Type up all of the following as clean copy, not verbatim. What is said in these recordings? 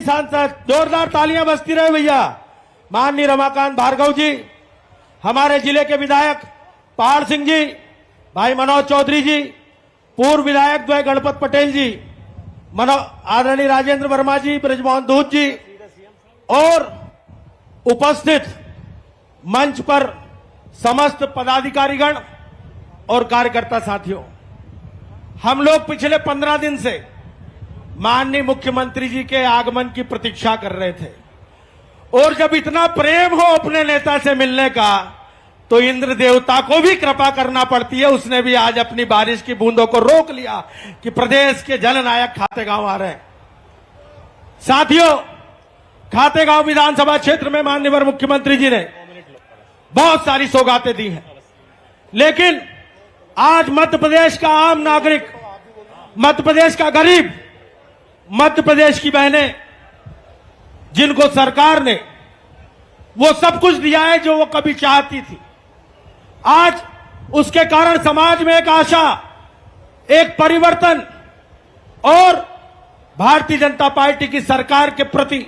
सांसद, जोरदार तालियां बजती रहे भैया। माननीय रमाकांत भार्गव जी, हमारे जिले के विधायक पहाड़ सिंह जी, भाई मनोज चौधरी जी, पूर्व विधायक द्वय गणपत पटेल जी, आदरणीय राजेंद्र वर्मा जी, ब्रजमोहन दूत जी और उपस्थित मंच पर समस्त पदाधिकारीगण और कार्यकर्ता साथियों, हम लोग पिछले 15 दिन से माननीय मुख्यमंत्री जी के आगमन की प्रतीक्षा कर रहे थे और जब इतना प्रेम हो अपने नेता से मिलने का तो इंद्र देवता को भी कृपा करना पड़ती है। उसने भी आज अपनी बारिश की बूंदों को रोक लिया कि प्रदेश के जननायक खातेगांव आ रहे हैं। साथियों, खातेगांव विधानसभा क्षेत्र में माननीय मुख्यमंत्री जी ने बहुत सारी सौगातें दी हैं, लेकिन आज मध्य प्रदेश का आम नागरिक, मध्य प्रदेश का गरीब, मध्य प्रदेश की बहनें, जिनको सरकार ने वो सब कुछ दिया है जो वो कभी चाहती थी, आज उसके कारण समाज में एक आशा, एक परिवर्तन और भारतीय जनता पार्टी की सरकार के प्रति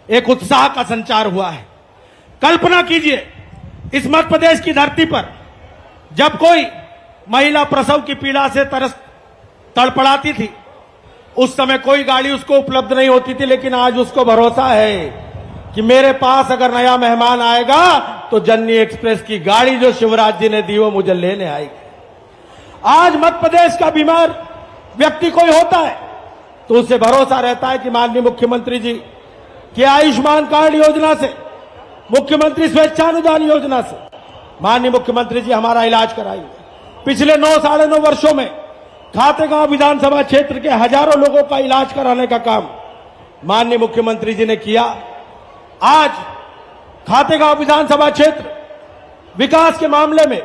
एक उत्साह का संचार हुआ है। कल्पना कीजिए, इस मध्य प्रदेश की धरती पर जब कोई महिला प्रसव की पीड़ा से तड़पड़ाती थी, उस समय कोई गाड़ी उसको उपलब्ध नहीं होती थी, लेकिन आज उसको भरोसा है कि मेरे पास अगर नया मेहमान आएगा तो जननी एक्सप्रेस की गाड़ी जो शिवराज जी ने दी वो मुझे लेने आएगी। आज मध्य प्रदेश का बीमार व्यक्ति कोई होता है तो उसे भरोसा रहता है कि माननीय मुख्यमंत्री जी के आयुष्मान कार्ड योजना से, मुख्यमंत्री स्वेच्छानुदान योजना से माननीय मुख्यमंत्री जी हमारा इलाज कराएंगे। पिछले 9 साढ़े 9 वर्षों में खातेगांव विधानसभा क्षेत्र के हजारों लोगों का इलाज कराने का काम माननीय मुख्यमंत्री जी ने किया। आज खातेगांव विधानसभा क्षेत्र विकास के मामले में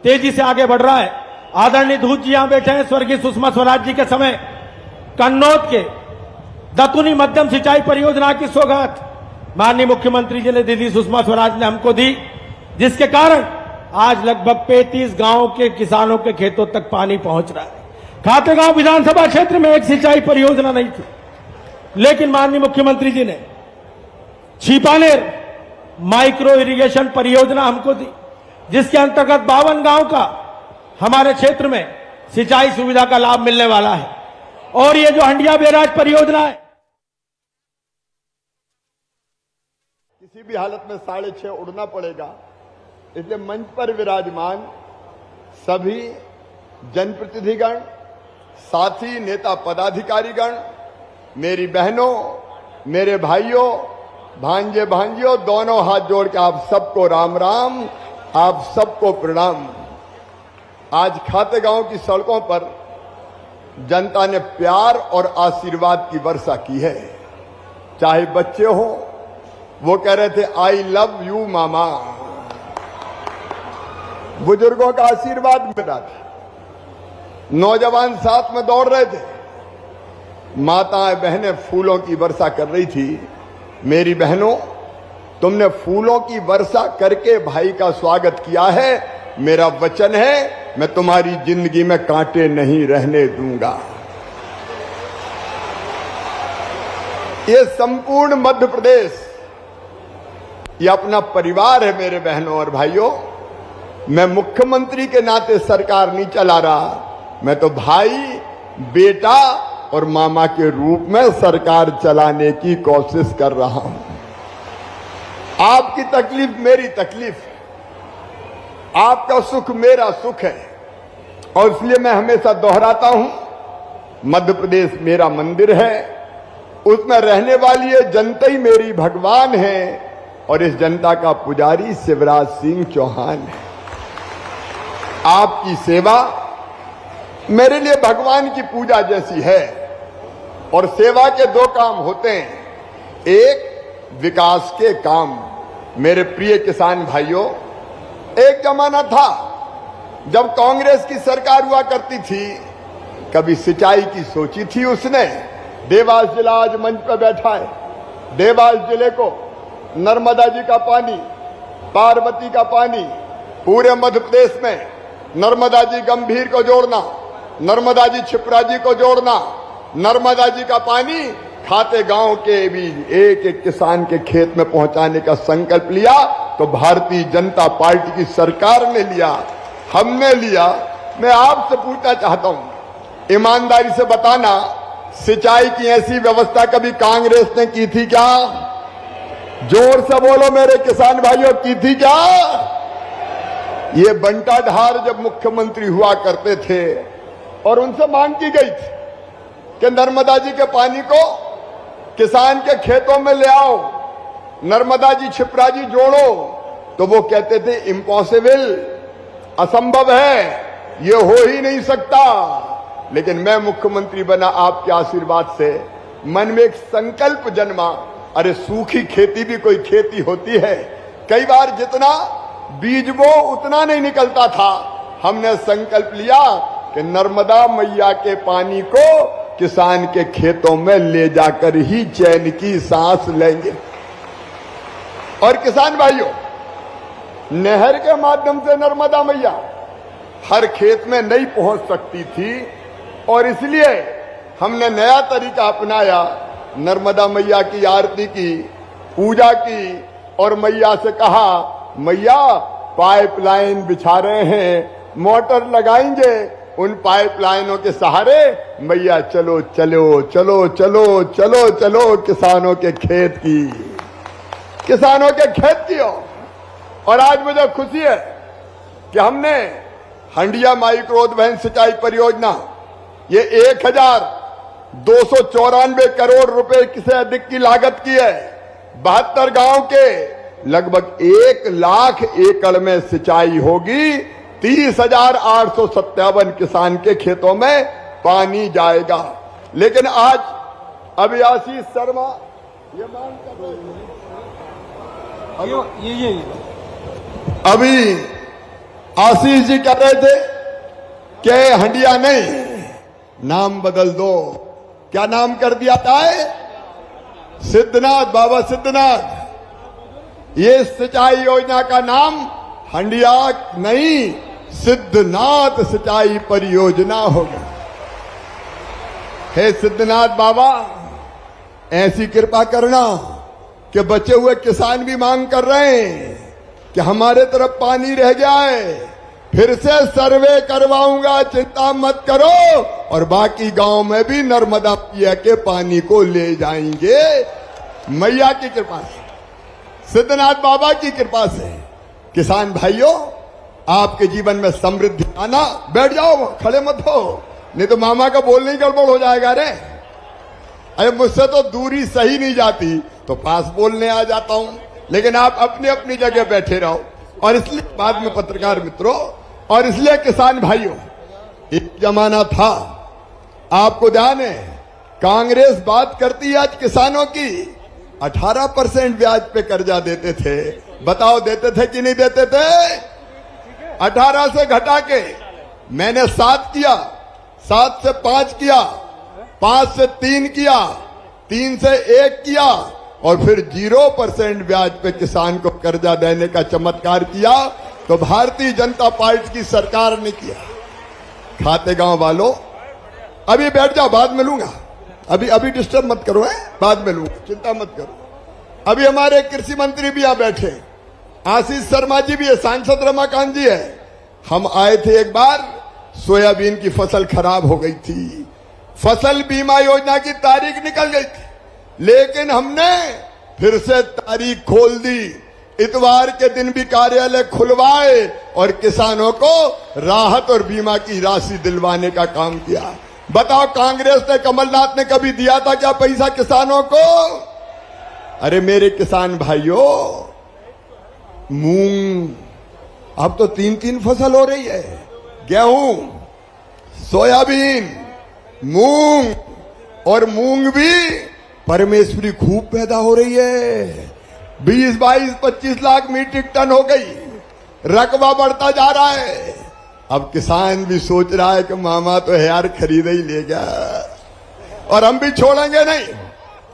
तेजी से आगे बढ़ रहा है। आदरणीय दूत जी यहां बैठे हैं। स्वर्गीय सुषमा स्वराज जी के समय कन्नौज के दतुनी मध्यम सिंचाई परियोजना की सौगात माननीय मुख्यमंत्री जी ने दीदी सुषमा स्वराज ने हमको दी, जिसके कारण आज लगभग 35 गांवों के किसानों के खेतों तक पानी पहुंच रहा है। खातेगांव विधानसभा क्षेत्र में एक सिंचाई परियोजना नहीं थी, लेकिन माननीय मुख्यमंत्री जी ने छिपानेर माइक्रो इरिगेशन परियोजना हमको दी, जिसके अंतर्गत 52 गांव का हमारे क्षेत्र में सिंचाई सुविधा का लाभ मिलने वाला है। और ये जो हंडिया बैराज परियोजना है, किसी भी हालत में 6:30 उड़ना पड़ेगा, इसलिए मंच पर विराजमान सभी जनप्रतिनिधिगण, साथी नेता पदाधिकारीगण, मेरी बहनों, मेरे भाइयों, भांजे भांजियों, दोनों हाथ जोड़ के आप सबको राम राम, आप सबको प्रणाम। आज खातेगांव की सड़कों पर जनता ने प्यार और आशीर्वाद की वर्षा की है। चाहे बच्चे हों, वो कह रहे थे आई लव यू मामा, बुजुर्गों का आशीर्वाद मिला था, नौजवान साथ में दौड़ रहे थे, माताएं बहनें फूलों की वर्षा कर रही थी। मेरी बहनों, तुमने फूलों की वर्षा करके भाई का स्वागत किया है। मेरा वचन है, मैं तुम्हारी जिंदगी में कांटे नहीं रहने दूंगा। ये संपूर्ण मध्य प्रदेश ये अपना परिवार है। मेरे बहनों और भाइयों, मैं मुख्यमंत्री के नाते सरकार नहीं चला रहा, मैं तो भाई, बेटा और मामा के रूप में सरकार चलाने की कोशिश कर रहा हूं। आपकी तकलीफ मेरी तकलीफ, आपका सुख मेरा सुख है, और इसलिए मैं हमेशा दोहराता हूं, मध्य प्रदेश मेरा मंदिर है, उसमें रहने वाली ये जनता ही मेरी भगवान है, और इस जनता का पुजारी शिवराज सिंह चौहान है। आपकी सेवा मेरे लिए भगवान की पूजा जैसी है, और सेवा के 2 काम होते हैं, एक विकास के काम। मेरे प्रिय किसान भाइयों, एक जमाना था जब कांग्रेस की सरकार हुआ करती थी, कभी सिंचाई की सोची थी उसने? देवास जिला आज मंच पर बैठा है, देवास जिले को नर्मदा जी का पानी, पार्वती का पानी, पूरे मध्य प्रदेश में नर्मदा जी गंभीर को जोड़ना, नर्मदा जी छिपरा जी को जोड़ना, नर्मदा जी का पानी खाते गांव के भी एक एक किसान के खेत में पहुंचाने का संकल्प लिया तो भारतीय जनता पार्टी की सरकार ने लिया, हमने लिया। मैं आपसे पूछना चाहता हूं, ईमानदारी से बताना, सिंचाई की ऐसी व्यवस्था कभी कांग्रेस ने की थी क्या? जोर से बोलो मेरे किसान भाइयों, की थी क्या? ये बंटाधार जब मुख्यमंत्री हुआ करते थे और उनसे मांग की गई थी कि नर्मदा जी के पानी को किसान के खेतों में ले आओ, नर्मदा जी छिपरा जी जोड़ो, तो वो कहते थे इम्पॉसिबल, असंभव है, ये हो ही नहीं सकता। लेकिन मैं मुख्यमंत्री बना आपके आशीर्वाद से, मन में एक संकल्प जन्मा, अरे सूखी खेती भी कोई खेती होती है। कई बार जितना बीज बो उतना नहीं निकलता था, हमने संकल्प लिया कि नर्मदा मैया के पानी को किसान के खेतों में ले जाकर ही चैन की सांस लेंगे। और किसान भाइयों, नहर के माध्यम से नर्मदा मैया हर खेत में नहीं पहुंच सकती थी और इसलिए हमने नया तरीका अपनाया, नर्मदा मैया की आरती की, पूजा की और मैया से कहा, मैया पाइपलाइन बिछा रहे हैं, मोटर लगाएंगे, उन पाइपलाइनों के सहारे मैया चलो चलो चलो चलो चलो चलो किसानों के खेत की, किसानों के खेत की हो। और आज मुझे खुशी है कि हमने हंडिया माइक्रो उद्वहन सिंचाई परियोजना, ये 1294 करोड़ रुपए से अधिक की लागत की है। 72 गांव के लगभग 1 लाख एकड़ में सिंचाई होगी, 30,857 किसान के खेतों में पानी जाएगा। लेकिन आज अभी आशीष शर्मा ये मांग कर रहे हैं, अभी आशीष जी कह रहे थे कि हंडिया नहीं, नाम बदल दो। क्या नाम कर दिया जाए? सिद्धनाथ, बाबा सिद्धनाथ। ये सिंचाई योजना का नाम हंडिया नहीं, सिद्धनाथ सिंचाई परियोजना होगा। हे सिद्धनाथ बाबा, ऐसी कृपा करना कि बचे हुए किसान भी मांग कर रहे हैं कि हमारे तरफ पानी रह गया है, फिर से सर्वे करवाऊंगा, चिंता मत करो, और बाकी गांव में भी नर्मदा मैया के पानी को ले जाएंगे। मैया की कृपा से, सिद्धनाथ बाबा की कृपा से। किसान भाइयों, आपके जीवन में समृद्धि आना। बैठ जाओ, खड़े मत हो, नहीं तो मामा का बोलने ही गड़बड़ हो जाएगा रे। अरे मुझसे तो दूरी सही नहीं जाती तो पास बोलने आ जाता हूं, लेकिन आप अपनी अपनी जगह बैठे रहो। और इसलिए बाद में पत्रकार मित्रों, और इसलिए किसान भाइयों, एक जमाना था, आपको ध्यान है, कांग्रेस बात करती है आज किसानों की, 18% ब्याज पे कर्जा देते थे। बताओ देते थे कि नहीं देते थे? 18 से घटा के मैंने 7 किया, 7 से 5 किया, 5 से 3 किया, 3 से 1 किया, और फिर 0% ब्याज पे किसान को कर्जा देने का चमत्कार किया तो भारतीय जनता पार्टी की सरकार ने किया। खाते गांव वालों, अभी बैठ जाओ, बाद में लूंगा, अभी डिस्टर्ब मत करो, है बाद में लूंगा, चिंता मत करो। अभी हमारे कृषि मंत्री भी यहां बैठे, आशीष शर्मा जी भी है, सांसद रमाकांत जी है। हम आए थे एक बार, सोयाबीन की फसल खराब हो गई थी, फसल बीमा योजना की तारीख निकल गई थी, लेकिन हमने फिर से तारीख खोल दी, इतवार के दिन भी कार्यालय खुलवाए और किसानों को राहत और बीमा की राशि दिलवाने का काम किया। बताओ, कांग्रेस ने, कमलनाथ ने कभी दिया था क्या पैसा किसानों को? अरे मेरे किसान भाइयों, मूंग अब तो 3-3 फसल हो रही है, गेहूं, सोयाबीन, मूंग, और मूंग भी परमेश्वरी खूब पैदा हो रही है। 20, 22, 25 लाख मीट्रिक टन हो गई, रकबा बढ़ता जा रहा है। अब किसान भी सोच रहा है कि मामा तो यार खरीद ही लेगा, और हम भी छोड़ेंगे नहीं।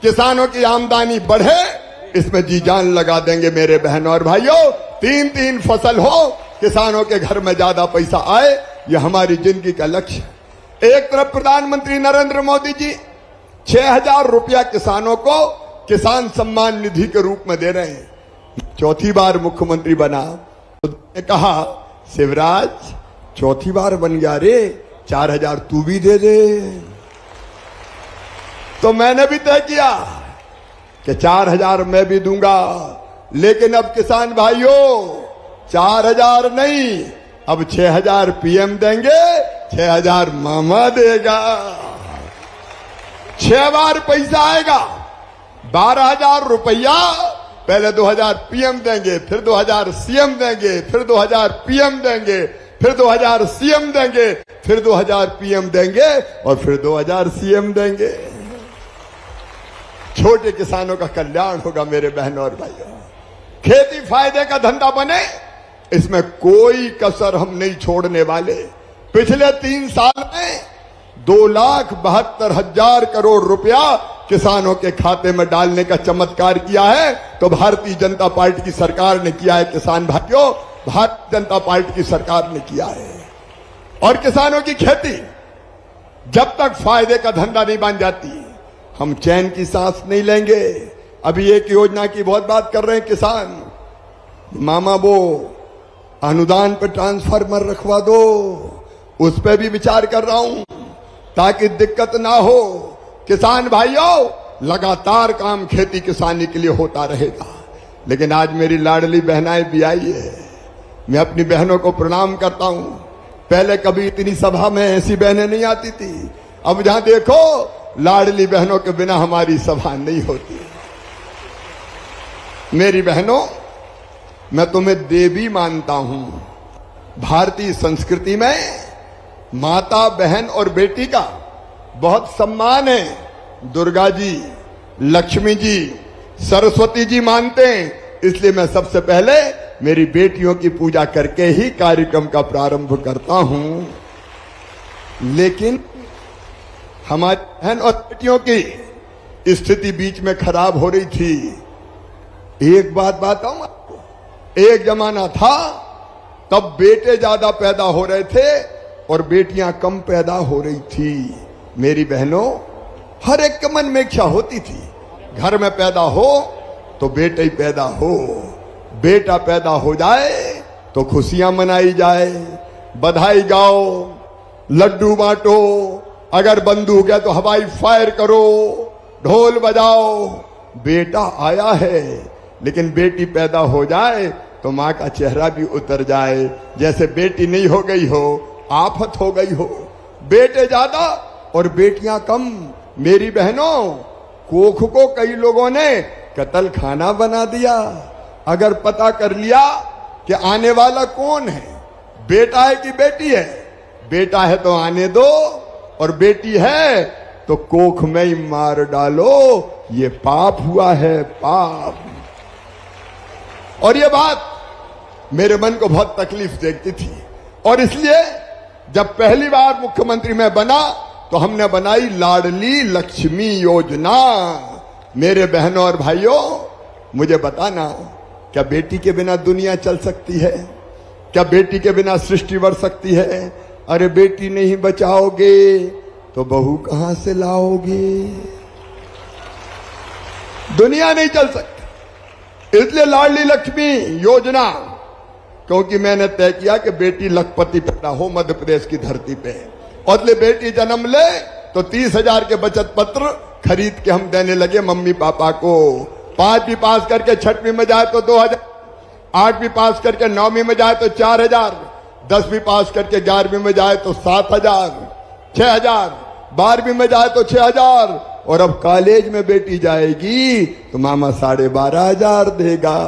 किसानों की आमदनी बढ़े, इसमें जी जान लगा देंगे मेरे बहनों और भाइयों। 3-3 फसल हो, किसानों के घर में ज्यादा पैसा आए, यह हमारी जिंदगी का लक्ष्य है। एक तरफ प्रधानमंत्री नरेंद्र मोदी जी 6,000 रुपया किसानों को किसान सम्मान निधि के रूप में दे रहे हैं। चौथी बार मुख्यमंत्री बना तो ने कहा शिवराज चौथी बार बन गया रे, 4,000 तू भी दे दे। तो मैंने भी तय किया कि 4,000 मैं भी दूंगा, लेकिन अब किसान भाइयों 4,000 नहीं, अब 6,000 पीएम देंगे, 6,000 मामा देगा। 6 बार पैसा आएगा, 12,000 रुपया। पहले 2,000 पीएम देंगे, फिर 2,000 सीएम देंगे, फिर 2,000 पीएम देंगे, फिर 2,000 सीएम देंगे, फिर 2,000 पीएम देंगे और फिर 2,000 सीएम देंगे। छोटे किसानों का कल्याण होगा मेरे बहनों और भाइयों। खेती फायदे का धंधा बने, इसमें कोई कसर हम नहीं छोड़ने वाले। पिछले 3 साल में 2,72,000 करोड़ रुपया किसानों के खाते में डालने का चमत्कार किया है तो भारतीय जनता पार्टी की सरकार ने किया है। किसान भाइयों, भारतीय जनता पार्टी की सरकार ने किया है। और किसानों की खेती जब तक फायदे का धंधा नहीं बन जाती, हम चैन की सांस नहीं लेंगे। अभी एक योजना की बहुत बात कर रहे हैं किसान, मामा वो अनुदान पर ट्रांसफार्मर रखवा दो, उस पर भी विचार कर रहा हूं ताकि दिक्कत ना हो। किसान भाइयों, लगातार काम खेती किसानी के लिए होता रहेगा। लेकिन आज मेरी लाडली बहनाएं भी आई है, मैं अपनी बहनों को प्रणाम करता हूं। पहले कभी इतनी सभा में ऐसी बहनें नहीं आती थी, अब जहां देखो लाडली बहनों के बिना हमारी सभा नहीं होती। मेरी बहनों, मैं तुम्हें देवी मानता हूं। भारतीय संस्कृति में माता, बहन और बेटी का बहुत सम्मान है। दुर्गा जी, लक्ष्मी जी, सरस्वती जी मानते हैं, इसलिए मैं सबसे पहले मेरी बेटियों की पूजा करके ही कार्यक्रम का प्रारंभ करता हूं। लेकिन हमारी बहन और बेटियों की स्थिति बीच में खराब हो रही थी। एक बात बताऊं आपको, एक जमाना था तब बेटे ज्यादा पैदा हो रहे थे और बेटियां कम पैदा हो रही थी। मेरी बहनों, हर एक के मन में इच्छा होती थी घर में पैदा हो तो बेटे ही पैदा हो, बेटा पैदा हो जाए तो खुशियां मनाई जाए, बधाई गाओ, लड्डू बांटो, अगर बंदूक है तो हवाई फायर करो, ढोल बजाओ, बेटा आया है। लेकिन बेटी पैदा हो जाए तो मां का चेहरा भी उतर जाए, जैसे बेटी नहीं हो गई हो, आफत हो गई हो। बेटे ज्यादा और बेटियां कम। मेरी बहनों, कोख को कई लोगों ने कत्ल खाना बना दिया। अगर पता कर लिया कि आने वाला कौन है, बेटा है कि बेटी है, बेटा है तो आने दो और बेटी है तो कोख में ही मार डालो। ये पाप हुआ है, पाप। और ये बात मेरे मन को बहुत तकलीफ देती थी और इसलिए जब पहली बार मुख्यमंत्री में बना तो हमने बनाई लाडली लक्ष्मी योजना। मेरे बहनों और भाइयों, मुझे बताना, क्या बेटी के बिना दुनिया चल सकती है? क्या बेटी के बिना सृष्टि बढ़ सकती है? अरे बेटी नहीं बचाओगे तो बहू कहां से लाओगे? दुनिया नहीं चल सकती। इसलिए लाडली लक्ष्मी योजना, क्योंकि मैंने तय किया कि बेटी लखपति पैदा हो मध्य प्रदेश की धरती पे, और इसलिए बेटी जन्म ले तो 30,000 के बचत पत्र खरीद के हम देने लगे मम्मी पापा को। 5वीं पास करके 6वीं में जाए तो 2,000, 8वीं पास करके 9वीं में जाए तो 4,000, 10वीं पास करके 11वीं में जाए तो 7,000, 6,000, 12वीं में जाए तो 6,000, और अब कॉलेज में बेटी जाएगी तो मामा 12,500 देगा।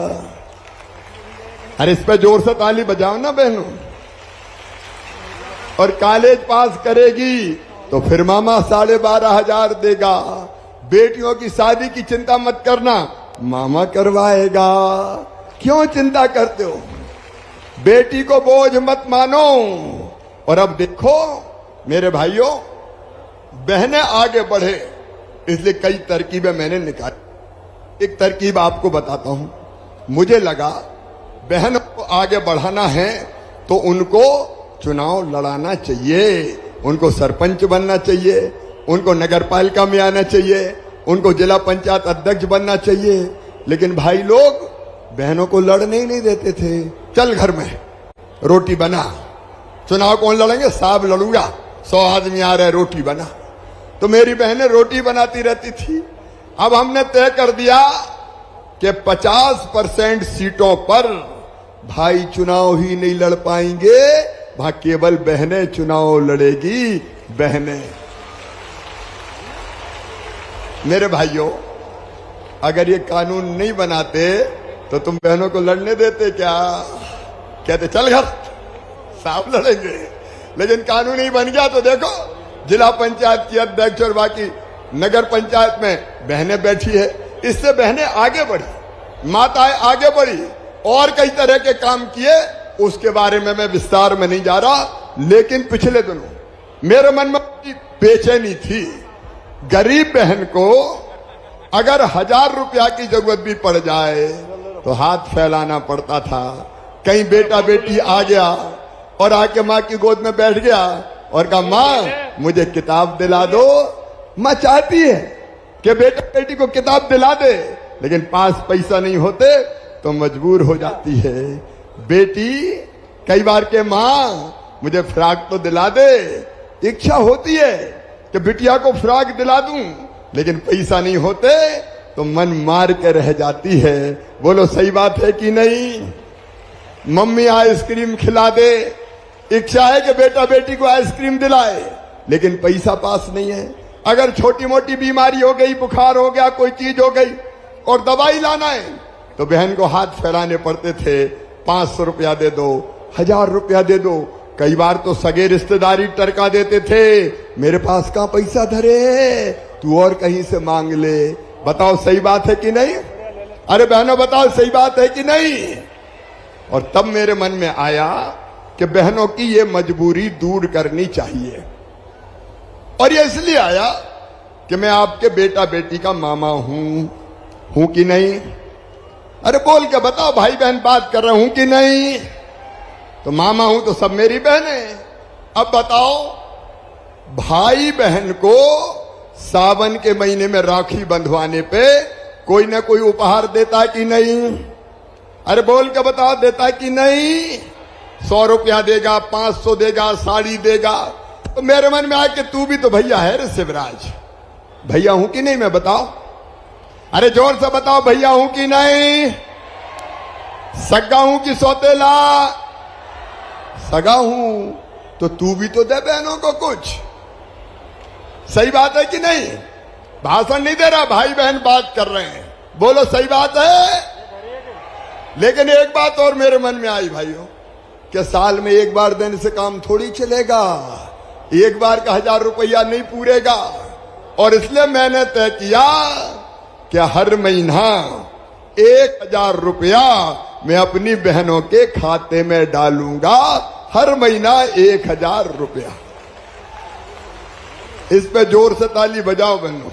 अरे इस पे जोर से ताली बजाओ ना बहनों। और कॉलेज पास करेगी तो फिर मामा 12,500 देगा। बेटियों की शादी की चिंता मत करना, मामा करवाएगा। क्यों चिंता करते हो? बेटी को बोझ मत मानो। और अब देखो मेरे भाइयों, बहनें आगे बढ़े, इसलिए कई तरकीबें मैंने निकाली। एक तरकीब आपको बताता हूं। मुझे लगा बहनों को आगे बढ़ाना है तो उनको चुनाव लड़ाना चाहिए, उनको सरपंच बनना चाहिए, उनको नगर पालिका में आना चाहिए, उनको जिला पंचायत अध्यक्ष बनना चाहिए, लेकिन भाई लोग बहनों को लड़ने ही नहीं देते थे। चल घर में रोटी बना, चुनाव कौन लड़ेंगे, साहब लड़ूंगा, 100 आदमी आ रहे, रोटी बना। तो मेरी बहनें रोटी बनाती रहती थी। अब हमने तय कर दिया कि 50% सीटों पर भाई चुनाव ही नहीं लड़ पाएंगे, वहां केवल बहनें चुनाव लड़ेगी, बहनें। मेरे भाइयों, अगर ये कानून नहीं बनाते तो तुम बहनों को लड़ने देते क्या? कहते चल घर, साहब लड़ेंगे। लेकिन कानून ही बन गया तो देखो, जिला पंचायत की अध्यक्ष और बाकी नगर पंचायत में बहनें बैठी है। इससे बहनें आगे बढ़ी, माताएं आगे बढ़ी और कई तरह के काम किए, उसके बारे में मैं विस्तार में नहीं जा रहा। लेकिन पिछले दिनों मेरे मन में बेचैनी थी। गरीब बहन को अगर 1000 रुपया की जरूरत भी पड़ जाए तो हाथ फैलाना पड़ता था। कहीं बेटा बेटी आ गया और आके माँ की गोद में बैठ गया और कहा माँ मुझे किताब दिला दो। माँ चाहती है कि बेटा बेटी को किताब दिला दे, लेकिन पास पैसा नहीं होते तो मजबूर हो जाती है। बेटी कई बार के माँ मुझे फ्रॉक तो दिला दे, इच्छा होती है कि बिटिया को फ्रॉक दिला दूं, लेकिन पैसा नहीं होते तो मन मार के रह जाती है। बोलो सही बात है कि नहीं? मम्मी आइसक्रीम खिला दे, इच्छा है कि बेटा बेटी को आइसक्रीम दिलाए, लेकिन पैसा पास नहीं है। अगर छोटी मोटी बीमारी हो गई, बुखार हो गया, कोई चीज हो गई और दवाई लाना है तो बहन को हाथ फैलाने पड़ते थे। 500 रुपया दे दो, 1000 रुपया दे दो। कई बार तो सगे रिश्तेदारी टरका देते थे, मेरे पास कहां पैसा धरे, तू और कहीं से मांग ले। बताओ सही बात है कि नहीं? अरे बहनों बताओ सही बात है कि नहीं? और तब मेरे मन में आया कि बहनों की ये मजबूरी दूर करनी चाहिए। और ये इसलिए आया कि मैं आपके बेटा बेटी का मामा हूं कि नहीं? अरे बोल के बताओ, भाई बहन बात कर रहा हूं कि नहीं? तो मामा हूं तो सब मेरी बहनें। अब बताओ, भाई बहन को सावन के महीने में राखी बंधवाने पे कोई ना कोई उपहार देता है कि नहीं? अरे बोल के बताओ, देता है कि नहीं? 100 रुपया देगा, 500 देगा, साड़ी देगा। तो मेरे मन में आया कि तू भी तो भैया है रे शिवराज, भैया हूं कि नहीं मैं? बताओ, अरे जोर से बताओ, भैया हूं कि नहीं? सगा हूं कि सौतेला? सगा हूं। तो तू भी तो दे बहनों को कुछ। सही बात है कि नहीं? भाषण नहीं दे रहा, भाई बहन बात कर रहे हैं। बोलो सही बात है? लेकिन एक बात और मेरे मन में आई भाइयों, कि साल में एक बार देने से काम थोड़ी चलेगा, एक बार का 1000 रुपया नहीं पूरेगा। और इसलिए मैंने तय किया कि हर महीना 1000 रुपया मैं अपनी बहनों के खाते में डालूंगा। हर महीना 1000 रुपया। इस पे जोर से ताली बजाओ बहनों।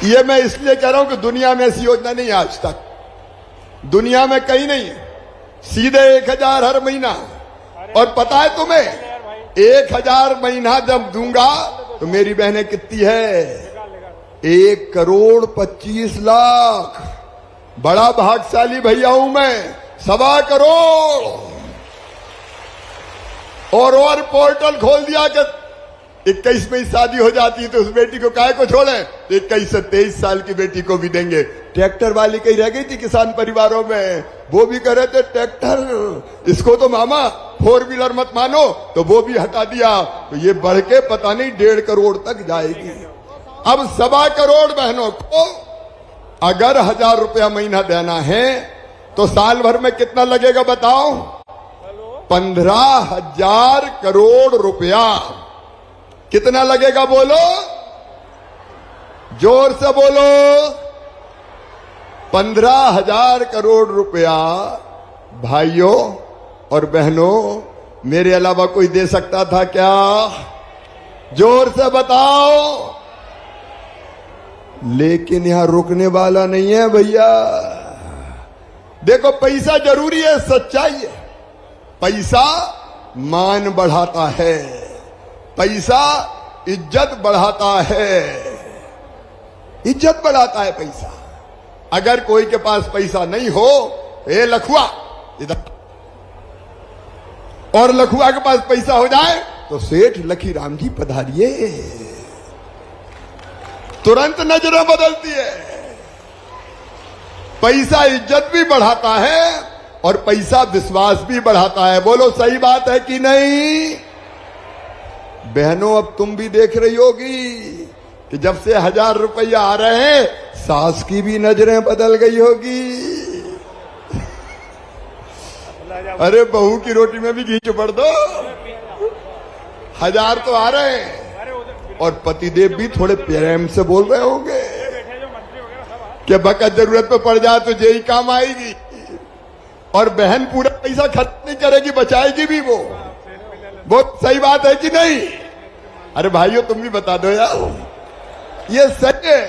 ये मैं इसलिए कह रहा हूं कि दुनिया में ऐसी योजना नहीं है आज तक, दुनिया में कहीं नहीं है। सीधे 1000 हर महीना। और पता है तुम्हें, 1000 महीना जब दूंगा तो मेरी बहनें कितनी है? 1,25,00,000। बड़ा भाग्यशाली भैया हूं मैं, 1.25 करोड़। और पोर्टल खोल दिया कि 21 में शादी हो जाती है तो उस बेटी को काहे को छोड़ें, 21 से 23 साल की बेटी को भी देंगे। ट्रैक्टर वाली कहीं रह गई थी किसान परिवारों में, वो भी कह रहे थे ट्रैक्टर, इसको तो मामा 4 व्हीलर मत मानो, तो वो भी हटा दिया। तो ये बढ़ के पता नहीं 1.5 करोड़ तक जाएगी। अब 1.25 करोड़ बहनों को अगर 1000 रुपया महीना देना है तो साल भर में कितना लगेगा बताओ? 15,000 करोड़ रुपया। कितना लगेगा बोलो, जोर से बोलो। 15,000 करोड़ रुपया। भाइयों और बहनों, मेरे अलावा कोई दे सकता था क्या? जोर से बताओ। लेकिन यहां रुकने वाला नहीं है भैया। देखो पैसा जरूरी है, सच्चाई है। पैसा मान बढ़ाता है, पैसा इज्जत बढ़ाता है, इज्जत बढ़ाता है पैसा। अगर कोई के पास पैसा नहीं हो, ए लखुआ इधर, और लखुआ के पास पैसा हो जाए तो सेठ लखीराम जी पधारिए, तुरंत नजरें बदलती है। पैसा इज्जत भी बढ़ाता है और पैसा विश्वास भी बढ़ाता है। बोलो सही बात है कि नहीं? बहनों, अब तुम भी देख रही होगी कि जब से 1000 रुपया आ रहे हैं, सास की भी नजरें बदल गई होगी। अरे बहू की रोटी में भी घी चुपड़ दो, 1000 तो आ रहे हैं। और पतिदेव भी थोड़े प्रेम से बोल रहे होंगे कि बकत जरूरत पे पड़ जाए तो यही काम आएगी। और बहन पूरा पैसा खर्च नहीं करेगी, बचाएगी भी वो। बहुत सही बात है कि नहीं? अरे भाइयों, तुम भी बता दो यार, ये सच है।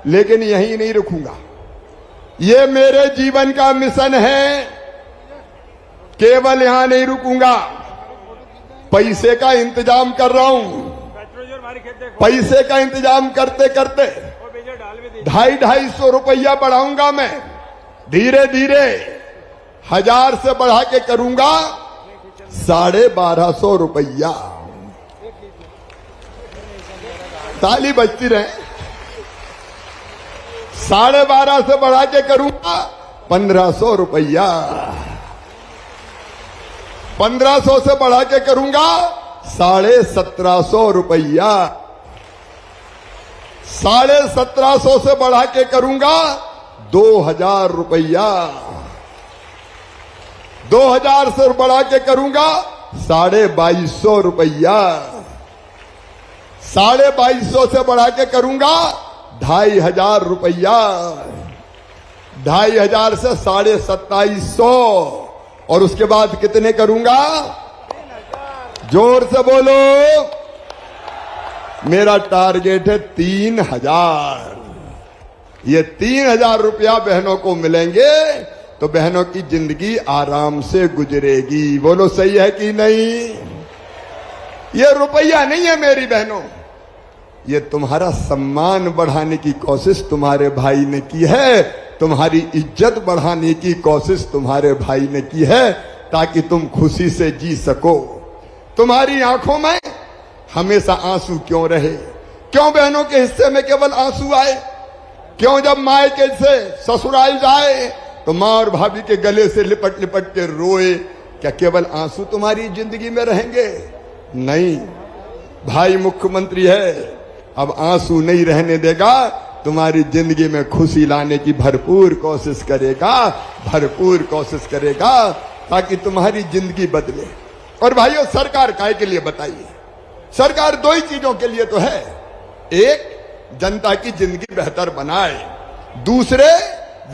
लेकिन यही नहीं रुकूंगा, ये मेरे जीवन का मिशन है। केवल यहां नहीं रुकूंगा, पैसे का इंतजाम कर रहा हूं। पैसे का इंतजाम करते करते 250-250 रुपया बढ़ाऊंगा मैं, धीरे धीरे 1000 से बढ़ा के करूंगा 1250 रुपया। ताली बजती रहे। 1250 से बढ़ा के करूंगा 1500 रुपया। 1500 से बढ़ा के करूंगा 1750 रुपया। 1750 से बढ़ा के करूंगा 2000 रुपया। 2000 से बढ़ा के करूंगा 2250 रुपया। 2250 से बढ़ा के करूंगा 2500 रुपया। 2500 से 2750 और उसके बाद कितने करूंगा? जोर से बोलो। मेरा टारगेट है 3000। ये 3000 रुपया बहनों को मिलेंगे तो बहनों की जिंदगी आराम से गुजरेगी। बोलो सही है कि नहीं? ये रुपया नहीं है मेरी बहनों, ये तुम्हारा सम्मान बढ़ाने की कोशिश तुम्हारे भाई ने की है, तुम्हारी इज्जत बढ़ाने की कोशिश तुम्हारे भाई ने की है, ताकि तुम खुशी से जी सको। तुम्हारी आंखों में हमेशा आंसू क्यों रहे? क्यों बहनों के हिस्से में केवल आंसू आए? क्यों जब मायके से ससुराल जाए तो माँ और भाभी के गले से लिपट लिपट के रोए? क्या केवल आंसू तुम्हारी जिंदगी में रहेंगे? नहीं, भाई मुख्यमंत्री है, अब आंसू नहीं रहने देगा, तुम्हारी जिंदगी में खुशी लाने की भरपूर कोशिश करेगा, भरपूर कोशिश करेगा, ताकि तुम्हारी जिंदगी बदले। और भाइयों, सरकार काहे के लिए बताइए? सरकार दो ही चीजों के लिए तो है। एक, जनता की जिंदगी बेहतर बनाए, दूसरे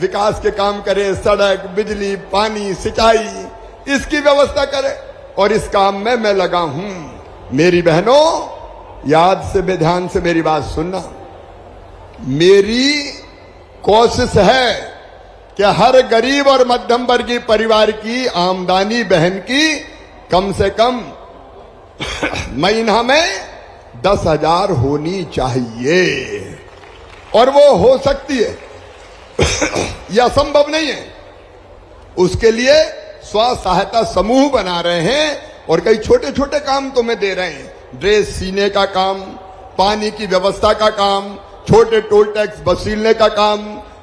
विकास के काम करे, सड़क, बिजली, पानी, सिंचाई, इसकी व्यवस्था करे। और इस काम में मैं लगा हूं। मेरी बहनों, याद से बेध्यान से मेरी बात सुनना। मेरी कोशिश है कि हर गरीब और मध्यम वर्गीय परिवार की आमदनी बहन की कम से कम महीना में 10,000 होनी चाहिए। और वो हो सकती है, यह असंभव नहीं है। उसके लिए स्व सहायता समूह बना रहे हैं और कई छोटे छोटे काम तुम्हें दे रहे हैं। ड्रेस सीने का काम, पानी की व्यवस्था का काम, छोटे टोल टैक्स वसूलने का काम,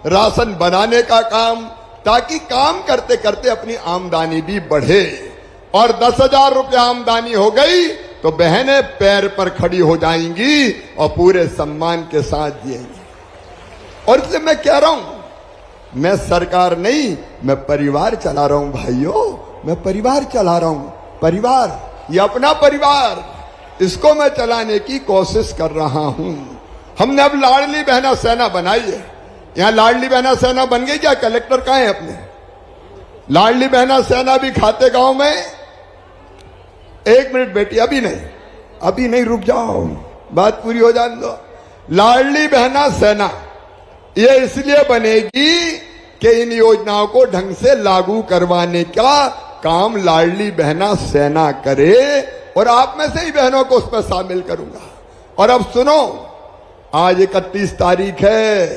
राशन बनाने का काम, ताकि काम करते करते अपनी आमदनी भी बढ़े। और 10,000 रुपया आमदनी हो गई तो बहनें पैर पर खड़ी हो जाएंगी और पूरे सम्मान के साथ जिएंगी। और इसलिए मैं कह रहा हूं, मैं सरकार नहीं, मैं परिवार चला रहा हूं भाइयों, मैं परिवार चला रहा हूं। परिवार, ये अपना परिवार, इसको मैं चलाने की कोशिश कर रहा हूं। हमने अब लाडली बहना सेना बनाई है। यहां लाडली बहना सेना बन गई क्या? कलेक्टर कहां है अपने? लाडली बहना सेना भी खाते गांव में। एक मिनट बेटी, अभी नहीं, रुक जाओ, बात पूरी हो जाने दो। लाडली बहना सेना ये इसलिए बनेगी कि इन योजनाओं को ढंग से लागू करवाने का काम लाडली बहना सेना करे और आप में से ही बहनों को उसमें शामिल करूंगा। और अब सुनो, आज 31 तारीख है,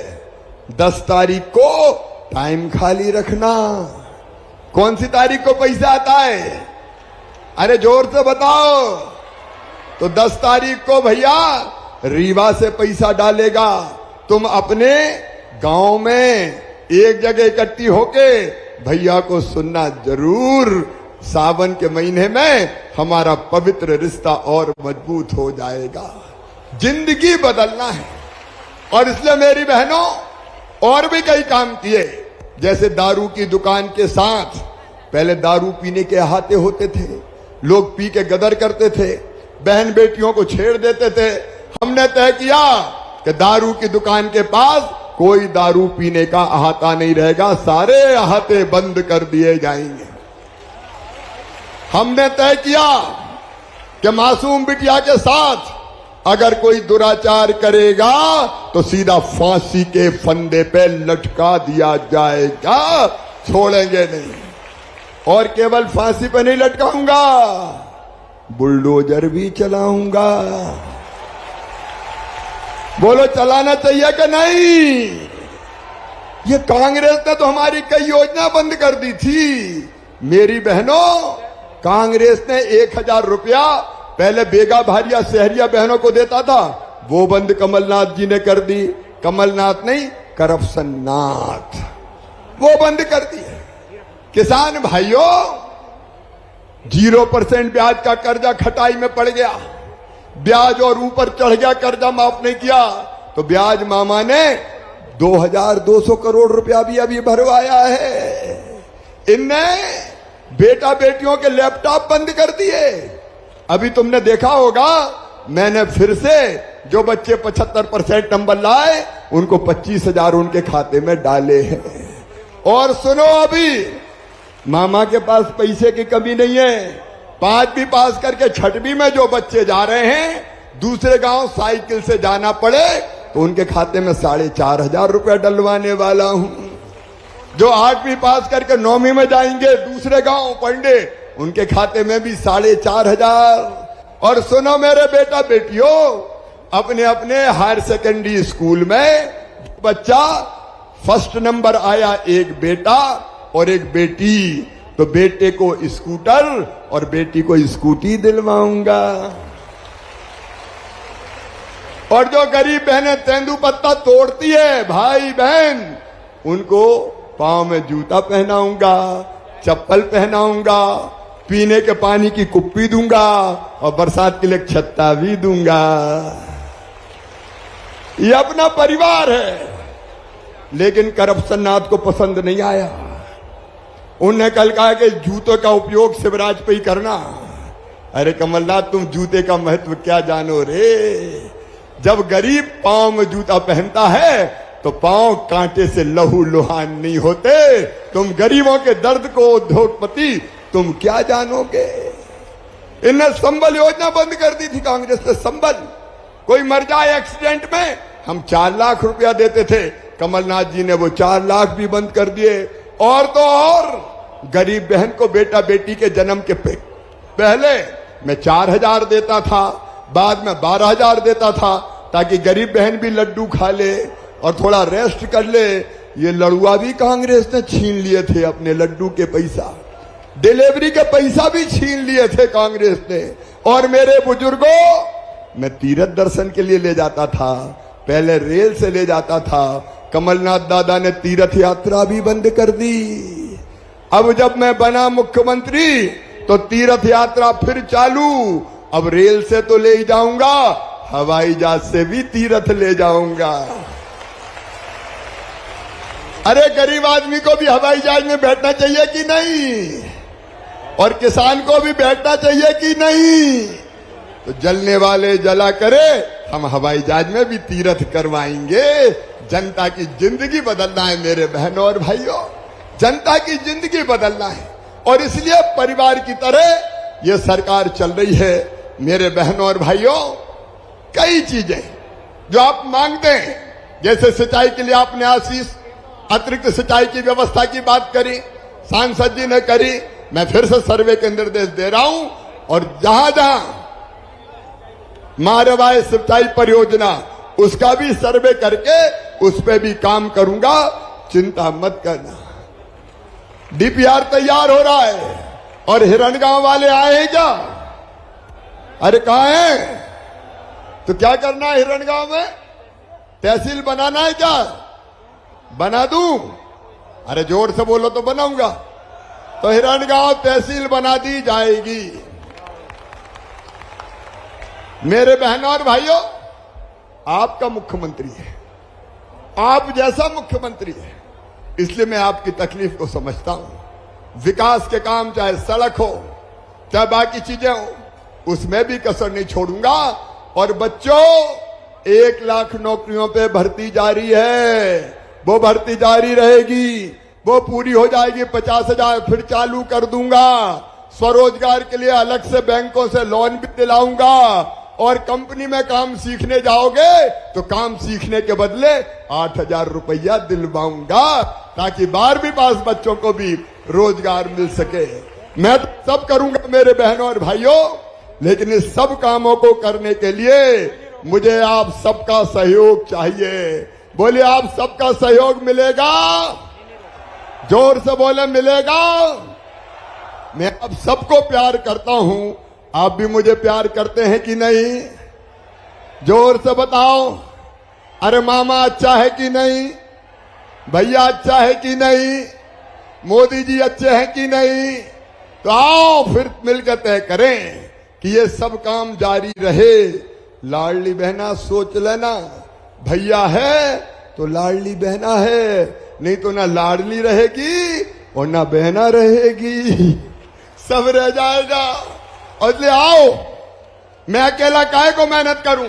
10 तारीख को टाइम खाली रखना। कौन सी तारीख को पैसा आता है? अरे जोर से बताओ। तो 10 तारीख को भैया रीवा से पैसा डालेगा। तुम अपने गांव में एक जगह इकट्ठी होके भैया को सुनना जरूर। सावन के महीने में हमारा पवित्र रिश्ता और मजबूत हो जाएगा। जिंदगी बदलना है। और इसलिए मेरी बहनों और भी कई काम किए, जैसे दारू की दुकान के साथ पहले दारू पीने के अहाते होते थे, लोग पी के गदर करते थे, बहन बेटियों को छेड़ देते थे। हमने तय किया कि दारू की दुकान के पास कोई दारू पीने का अहाता नहीं रहेगा, सारे अहाते बंद कर दिए जाएंगे। हमने तय किया कि मासूम बिटिया के साथ अगर कोई दुराचार करेगा तो सीधा फांसी के फंदे पे लटका दिया जाएगा, छोड़ेंगे नहीं। और केवल फांसी पे नहीं लटकाऊंगा, बुलडोजर भी चलाऊंगा। बोलो चलाना चाहिए कि नहीं? ये कांग्रेस ने तो हमारी कई योजना बंद कर दी थी। मेरी बहनों, कांग्रेस ने 1000 रुपया पहले बेगा भारिया शहरिया बहनों को देता था, वो बंद कमलनाथ जी ने कर दी। कमलनाथ नहीं, करप्शन नाथ, वो बंद कर दी। किसान भाइयों, 0% ब्याज का कर्जा खटाई में पड़ गया, ब्याज और ऊपर चढ़ गया, कर्जा माफ नहीं किया तो ब्याज मामा ने 2200 करोड़ रुपया भी अभी भरवाया है। इनने बेटा बेटियों के लैपटॉप बंद कर दिए। अभी तुमने देखा होगा, मैंने फिर से जो बच्चे 75% नंबर लाए उनको 25,000 उनके खाते में डाले हैं। और सुनो, अभी मामा के पास पैसे की कमी नहीं है। 5वीं पास करके 6वीं में जो बच्चे जा रहे हैं, दूसरे गांव साइकिल से जाना पड़े तो उनके खाते में 4,500 रुपया डलवाने वाला हूं। जो 8वीं पास करके 9वीं में जाएंगे दूसरे गांव पढ़ने, उनके खाते में भी 4,500। और सुनो मेरे बेटा बेटियों, अपने अपने हायर सेकेंडरी स्कूल में बच्चा फर्स्ट नंबर आया, एक बेटा और एक बेटी, तो बेटे को स्कूटर और बेटी को स्कूटी दिलवाऊंगा। और जो गरीब बहनें तेंदुपत्ता तोड़ती है भाई बहन, उनको पांव में जूता पहनाऊंगा, चप्पल पहनाऊंगा, पीने के पानी की कुप्पी दूंगा और बरसात के लिए छत्ता भी दूंगा। ये अपना परिवार है। लेकिन करप्शन नाथ को पसंद नहीं आया। उन्होंने कल कहा कि जूतों का उपयोग शिवराज पे ही करना। अरे कमलनाथ, तुम जूते का महत्व क्या जानो रे? जब गरीब पांव में जूता पहनता है तो पांव कांटे से लहू लुहान नहीं होते। तुम गरीबों के दर्द को उद्योगपति तुम क्या जानोगे? इनने संबल योजना बंद कर दी थी कांग्रेस ने। संबल, कोई मर जाए एक्सीडेंट में हम 4 लाख रुपया देते थे, कमलनाथ जी ने वो 4 लाख भी बंद कर दिए। और तो और गरीब बहन को बेटा बेटी के जन्म के पहले मैं 4,000 देता था, बाद में 12,000 देता था, ताकि गरीब बहन भी लड्डू खा ले और थोड़ा रेस्ट कर ले। ये लड़ुआ भी कांग्रेस ने छीन लिए थे अपने लड्डू के पैसा, डिलीवरी के पैसा भी छीन लिए थे कांग्रेस ने। और मेरे बुजुर्गों, मैं तीर्थ दर्शन के लिए ले जाता था, पहले रेल से ले जाता था। कमलनाथ दादा ने तीर्थ यात्रा भी बंद कर दी। अब जब मैं बना मुख्यमंत्री तो तीर्थ यात्रा फिर चालू। अब रेल से तो ले जाऊंगा, हवाई जहाज से भी तीर्थ ले जाऊंगा। अरे गरीब आदमी को भी हवाई जहाज में बैठना चाहिए कि नहीं? और किसान को भी बैठना चाहिए कि नहीं? तो जलने वाले जला करे, हम हवाई जहाज में भी तीर्थ करवाएंगे। जनता की जिंदगी बदलना है मेरे बहनों और भाइयों, जनता की जिंदगी बदलना है। और इसलिए परिवार की तरह ये सरकार चल रही है। मेरे बहनों और भाइयों, कई चीजें जो आप मांगते हैं, जैसे सिंचाई के लिए आपने आशीष अतिरिक्त सिंचाई की व्यवस्था की बात करी, सांसद जी ने करी, मैं फिर से सर्वे के निर्देश दे रहा हूं और जहां जहां मारवाई सिंचाई परियोजना उसका भी सर्वे करके उस पे भी काम करूंगा, चिंता मत करना। डीपीआर तैयार हो रहा है और हिरणगांव वाले आए हैं क्या? अरे कहां है? तो क्या करना है हिरणगांव में? तहसील बनाना है क्या? बना दूं? अरे जोर से बोलो तो बनाऊंगा। तो हिरणगांव तहसील बना दी जाएगी। मेरे बहनों और भाइयों, आपका मुख्यमंत्री है, आप जैसा मुख्यमंत्री है, इसलिए मैं आपकी तकलीफ को समझता हूं। विकास के काम चाहे सड़क हो चाहे बाकी चीजें हो, उसमें भी कसर नहीं छोड़ूंगा। और बच्चों, 1 लाख नौकरियों पे भर्ती जारी है, वो भर्ती जारी रहेगी, वो पूरी हो जाएगी। 50,000 फिर चालू कर दूंगा। स्वरोजगार के लिए अलग से बैंकों से लोन भी दिलाऊंगा। और कंपनी में काम सीखने जाओगे तो काम सीखने के बदले 8,000 रुपया दिलवाऊंगा, ताकि 12वीं पास बच्चों को भी रोजगार मिल सके। मैं तो सब करूंगा मेरे बहनों और भाइयों, लेकिन इस सब कामों को करने के लिए मुझे आप सबका सहयोग चाहिए। बोले, आप सबका सहयोग मिलेगा? जोर से बोले, मिलेगा? मैं आप सबको प्यार करता हूं, आप भी मुझे प्यार करते हैं कि नहीं? जोर से बताओ। अरे मामा अच्छा है कि नहीं? भैया अच्छा है कि नहीं? मोदी जी अच्छे हैं कि नहीं? तो आओ फिर मिलकर तय करें कि ये सब काम जारी रहे। लाडली बहना सोच लेना, भैया है तो लाडली बहना है, नहीं तो ना लाडली रहेगी और ना बहना रहेगी, सब रह जाएगा। और इसलिए आओ, मैं अकेला काहे को मेहनत करूं?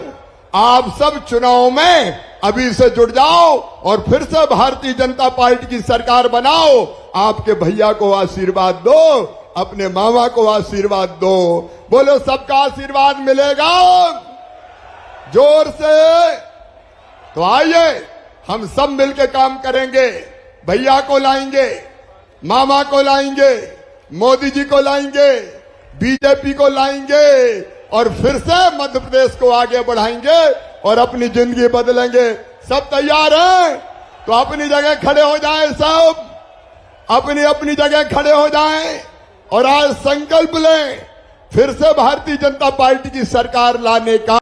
आप सब चुनाव में अभी से जुड़ जाओ और फिर से भारतीय जनता पार्टी की सरकार बनाओ। आपके भैया को आशीर्वाद दो, अपने मामा को आशीर्वाद दो। बोलो, सबका आशीर्वाद मिलेगा? जोर से। तो आइए हम सब मिलकर काम करेंगे। भैया को लाएंगे, मामा को लाएंगे, मोदी जी को लाएंगे, बीजेपी को लाएंगे और फिर से मध्य प्रदेश को आगे बढ़ाएंगे और अपनी जिंदगी बदलेंगे। सब तैयार हैं? तो अपनी जगह खड़े हो जाएं, सब अपनी अपनी जगह खड़े हो जाएं और आज संकल्प लें फिर से भारतीय जनता पार्टी की सरकार लाने का।